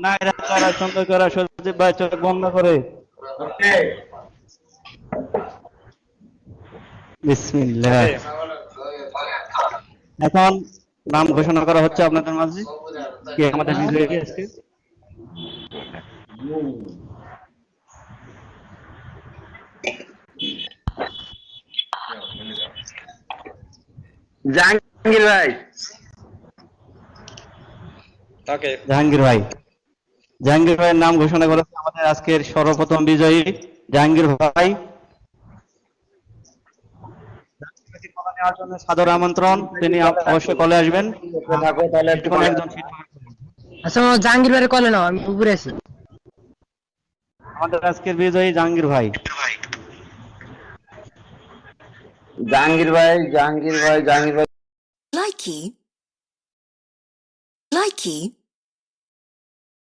নাইরা করা সুন্দর করা সজীব ভাই চোখ বন্ধ করে বিসমিল্লাহ। এখন নাম ঘোষণা করা হচ্ছে আপনাদের মাঝে, কে আমাদের বিজয়ী আজকে। জাহাঙ্গীর ভাই। ওকে, জাহাঙ্গীর ভাই, জাহাঙ্গীর ভাইয়ের নাম ঘোষণা করা হচ্ছে আমাদের আজকের সর্বপ্রথম বিজয়ী জাহাঙ্গীর ভাই। নেওয়ার জন্য সাদর আমন্ত্রণ, তিনি অবশ্যই কলে আসবেন। থাকো তাহলে একটু কোনো একজন আচ্ছা জাহাঙ্গীর ভাইয়ের কলে নাও, আমি উপরে আছি। আমাদের আজকের বিজয়ী জাহাঙ্গীর ভাই। জাহাঙ্গীর ভাই, জাহাঙ্গীর ভাই, জাহাঙ্গীর ভাই। Likey.